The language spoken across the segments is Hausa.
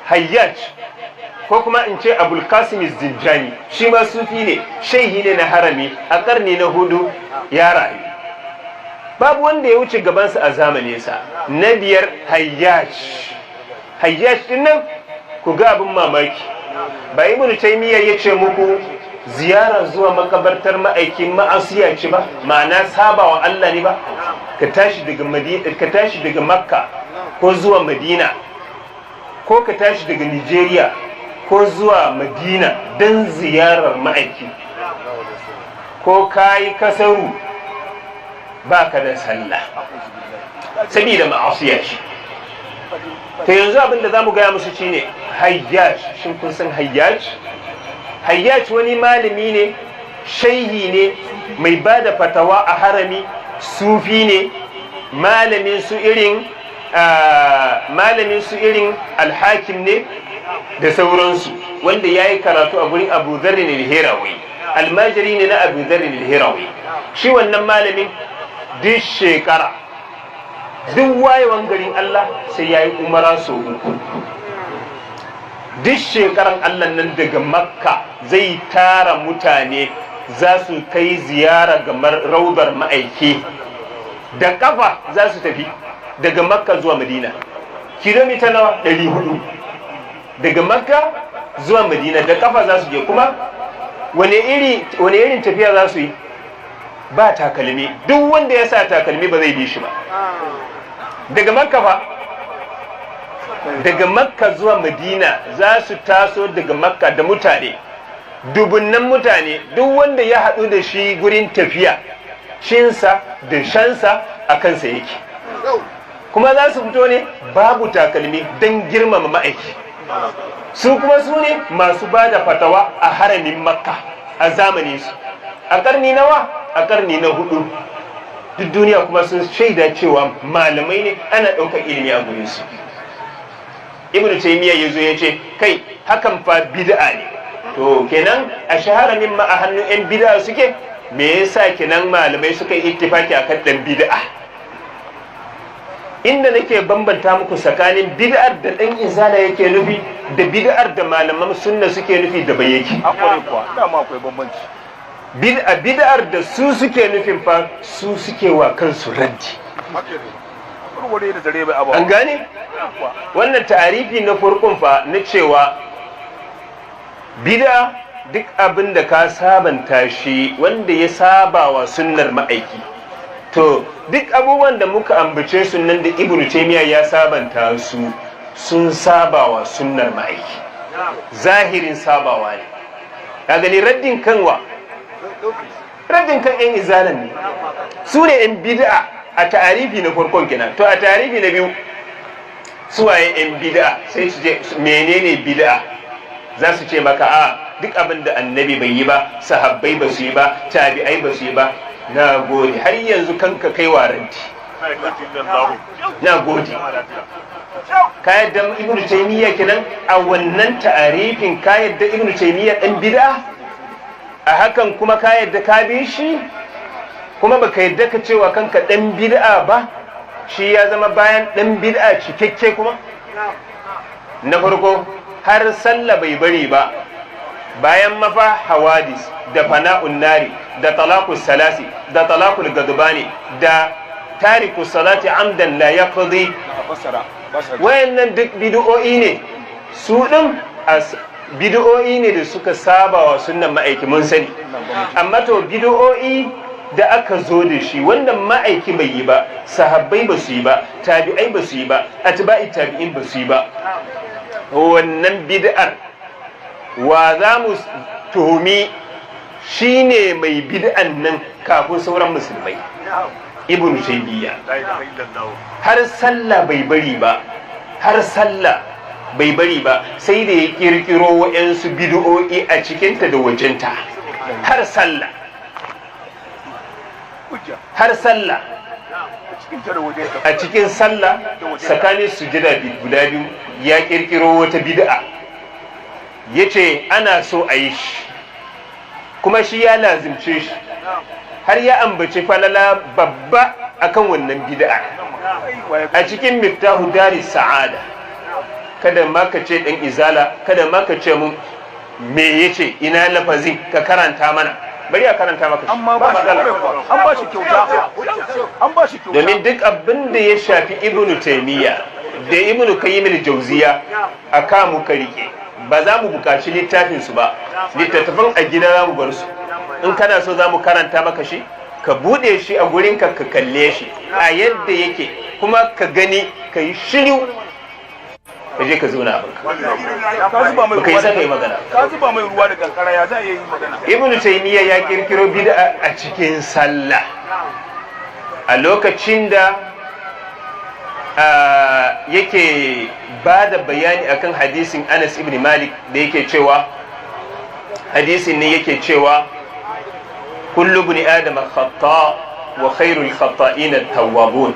Hayyaj ko kuma in ce Abul Qasim Zinjani, shi ma sufi ne, shehi ne na harami a karni na 4 ya rayu. Babu wanda ya wuce gabansa a zamaninsa. Na 5 Hayyaj. Hayyaj din nan ku ga abin mamaki, ba Ibn Taymiyyah ya ce muku ziyara zuwa makabartar ma'aikin ma'asiya ce ba, ma'ana sabawa Allah ne ba? Ka tashi daga Makka ko zuwa Madina, ko ka tashi daga Nigeria ko zuwa Madina don ziyarar ma'aiki, ko kayi kasaru ba ka da sallah sabida ma'asiya ce. To yanzu abin da za mu gaya musu shine Hayyaj. Shin kun san Hayyaj? Hayyaj wani malami ne, shaihi ne, mai ba da fatawa a harami, sufi ne, malamin su irin Alhakim ne da sauransu, wanda ya yi karatu a gurin Abu Dharr al-Hirawi, almajiri ne na Abu Dharr al-Hirawi. Shi wannan malamin duk shekara, duk wayewan garin Allah sai ya yi umara sau 3. Duk shekaran Allah nan daga Makka zai tara mutane, za su kai ziyara ga raudar ma'aiki, da kafa za su tafi daga Makka zuwa Madina, kilomita nawa 400 daga Makka zuwa Madina da kafa za su je. Kuma wane irin tafiya za su yi? Ba takalmi, duk wanda ya sa takalmi ba zai bi shi ba. Daga Makka fa, daga Makka zuwa Madina za su taso daga Makka da mutane, dubunnan mutane, duk wanda ya haɗu da shi gurin tafiya, shinsa da shansa a kansa yake. Kuma za su fito ne babu takalmi don girmama ma'aiki. Su kuma su ne masu ba da fatawa a haramin Makka a zamanin su. A ƙarni nawa? A ƙarni na 4. Duk duniya kuma sun shaida cewa malamai ne, ana ɗaukar ilimi a gurin su. Ibn Taymiyyah yazo ya ce kai hakan fa bid'a ne. To kenan a shaharamin ma a hannun 'yan bid'a suke, me yasa kenan malamai suka yi ittifaki akan dan bid'a? Inda nake bambanta muku tsakanin bid'ar da dan izala yake nufi da bid'ar da malaman sunna suke nufi da bai yake. Akwai kuwa, dama akwai bambanci. Bid'ar da su suke nufin fa su suke wa kansu raddi. An gane? Wannan ta'arifi na farkon fa na cewa bid'a duk abin da ka sabanta shi wanda ya saba wa sunnar ma'aiki. To duk abubuwan da muka ambace su nan da Ibn Taymiyyah ya sabanta su, sun saba wa sunnar ma'aiki, zahirin sabawa ne. Ka gani raddin kanwa, raddin kan 'yan izalan ne, su ne 'yan bid'a a ta'arifi na farkon kenan. To a ta'arifi na biyu, suwaye 'yan bid'a? Sai su ce menene bid'a? Za su ce maka a duk abin da annabi bai yi ba, sahabbai ba su yi ba, tabi'ai ba su yi ba. Na gode, har yanzu kanka kai waranti. Na gode. Ka yadda Ibn Taymiyyah kenan a wannan ta'arifin, ka yadda Ibn Taymiyyah dan bid'a? A hakan kuma ka yadda ka bi shi? Kuma baka yadda ka cewa kanka dan bid'a ba? Shi ya zama bayan dan bid'a cikakke kuma? Na farko, har sallah bai bari ba, bayan mafa hawadis da fana'un nari da talaqus salasi da talaqul gadbani da tariku salati amdan la yaqdi, wayannan duk bid'o'i ne. Su din bid'o'i ne da suka saba wa sunnan ma'aiki, mun sani. Amma to bid'o'i da aka zo da shi wanda ma'aiki bai yi ba, sahabbai ba su yi ba, tabi'ai ba su yi ba, atba'i tabi'in ba su yi ba, wannan bid'ar wa za mu tuhumi shine mai bid'an nan kafin sauran musulmai? Ibn Taymiyyah. Har sallah bai bari ba, har sallah bai bari ba, sai da ya kirkiro wa'yansu bid'o'i a cikinta da wajenta. Har sallah, har sallah, a cikin sallah tsakanin sujada guda biyu ya kirkiro wata bid'a, ya ce ana so a yi shi, kuma shi ya lazimce shi, har ya ambaci falala babba akan wannan bid'a a cikin Miftahu Daris Sa'ada. kada ma ka ce dan izala, kada ma ka ce mun me yace ina lafazin ka karanta mana, bari a karanta maka amma ba shi kyauta an ba shi kyauta domin duk abin da ya shafi ibnu taymiya da ibnu qayyim al-jawziya aka mu rike, ba za mu buƙaci littafin su ba, littattafan a gida za mu bar su. In kana so za mu karanta maka shi, ka bude shi a gurin ka kalle shi a yadda yake, kuma ka gani ka yi shiru ka je ka zauna abinka. Ka yi saka yi magana. Ka zuba mai ruwa da kankara, ya za a yi magana. Ibn Taymiyyah ya kirkiro bid'a a cikin sallah a lokacin da yake ba da bayani akan hadisin Anas ibn Malik da yake cewa, hadisin ne yake cewa kullu ibn adama khata wa khairul khata'in at-tawwabun.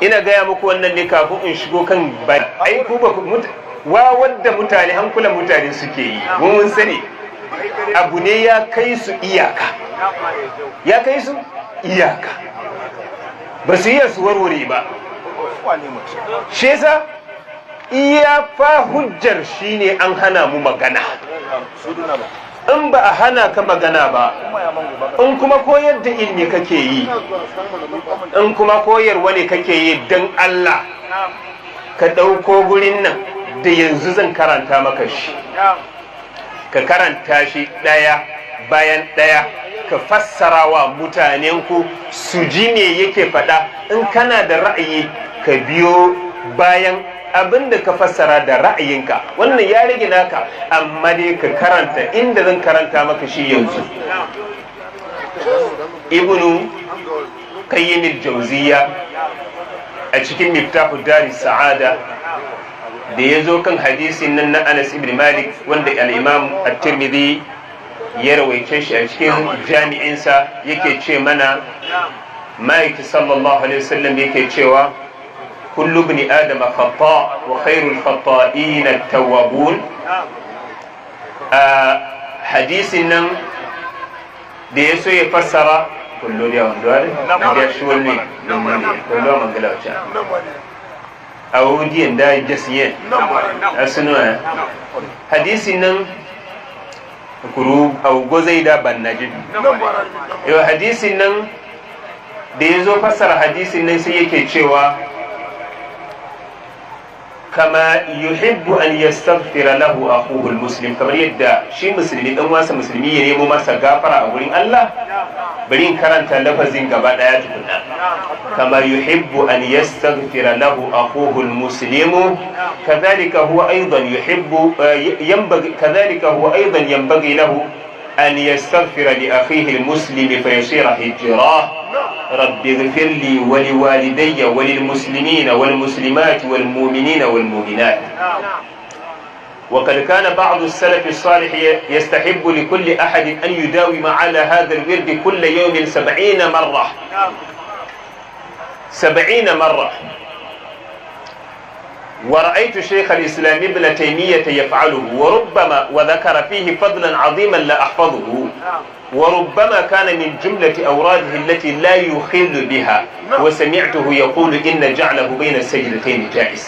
Ina gaya muku wannan ne kafin in shigo kan ai ku ba wa wadda mutane hankulan mutane suke yi, mun sani abu ne ya kai su iyaka, ba su iya su warware ba. Shi yasa iya fa hujjar shine an hana mu magana. In ba a hana ka magana ba, in kuma koyar da ilmi kake yi, in kuma koyarwa ne kake yi don Allah, ka ɗauko gurin nan da yanzu zan karanta maka shi, ka karanta shi ɗaya bayan ɗaya, ka fassara wa mutanenku su ji me yake faɗa. In kana da ra'ayi ka biyo bayan abin da ka fassara da ra'ayinka, wannan ya rage naka, amma dai ka karanta inda zan karanta maka shi yanzu. Ibnu qayyim al-jawziyya a cikin miftahu dari sa'ada da ya zo kan hadisin nan na Anas ibn Malik wanda al-Imam at-Tirmidhi ya rawaice shi a cikin jami'insa, yake ce mana ma'aiki sallallahu alaihi wasallam yake cewa kullu ibn adama khata wa khairul khata'in at-tawwabun. Hadisin nan da ya so ya fassara kullu da wanda da shi wannan kullu mangala cha awudiyan da jasiye asuna hadisin nan kuru au gozai da bannaji yau hadisin nan da ya zo fassara hadisin nan sai yake cewa kama yuhibbu an yastaghfira lahu akhuhu almuslim, kamar yadda shi musulmi dan wasa musulmi ya nemo masa gafara a gurin Allah. Bari in karanta lafazin gaba daya tukuna. Kama yuhibbu an yastaghfira lahu akhuhu almuslim kadhalika huwa aidan yuhibbu yanbaghi lahu an yastaghfira li akhihi almuslim fayasira hijrah. رب اغفر لي ولوالدي وللمسلمين والمسلمات والمؤمنين والمؤمنات. وقد كان بعض السلف الصالح يستحب لكل أحد أن يداوم على هذا الورد كل يوم 70 مرة 70 مرة. ورأيت شيخ الإسلام ابن تيمية يفعله، وربما وذكر فيه فضلا عظيما لا أحفظه، وربما كان من جملة أوراده التي لا يخل بها، وسمعته يقول إن جعله بين السجدتين جائز.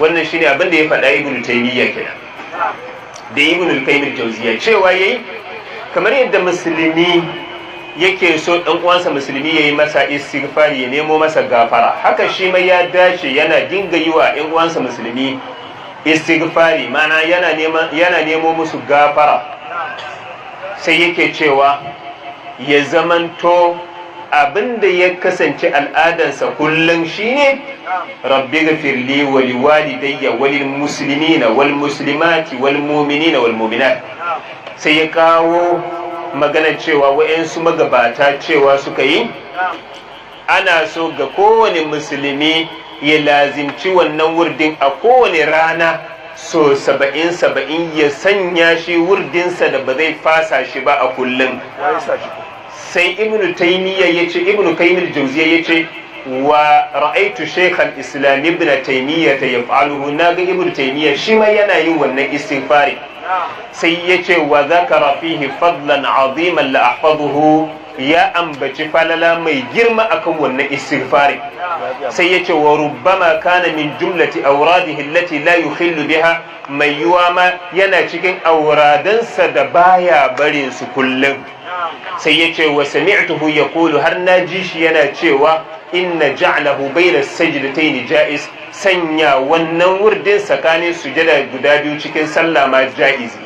wannan shine abin da ya faɗa Ibn Taymiyyah kenan da Ibn al-Qayyim al-Jawziyya, cewa yayi kamar yadda musulmi yake so dan uwansa musulmi yayi masa istighfari, ya nemo masa gafara, haka shi mai ya dace yana dinga yi wa ɗan uwansa musulmi istighfari, mana yana nemo musu gafara. Sai yake cewa ya zamanto abinda ya kasance al'adansa kullum shine rabbi ghafirli wa liwalidayya wa lilmuslimina wal muslimati wal mu'minina wal mu'minat. Sai ya kawo magana cewa wayansu magabata cewa suka yi ana so ga kowane musulmi ya lazimci wannan wurdin a kowane rana so 70 ya sanya shi wurdinsa da ba zai fasa shi ba a kullum. Sai Ibn Taymiyyah yace, Ibn Qayyim al-Jawziyya yace wa ra'aytu Shaykh al-Islam Ibn Taymiyyah yaf'aluhu, naga Ibn Taymiyyah shi ma yana yin wannan istighfari. Sai yace wa zakara fihi fadlan 'aziman la ahfazuhu, ya ambaci falala mai girma akan wannan istighfari sai yace wa rubbama kana min jumlati awradihi allati la yukhillu biha mai yuwa ma yana cikin auradansa da baya barin su kullum sai yace wa sami'tuhu yaqulu har naji shi yana cewa inna ja'lahu bayna as-sajdatayn ja'iz sanya wannan wurdin tsakanin sujada guda biyu cikin sallah ma ja'izi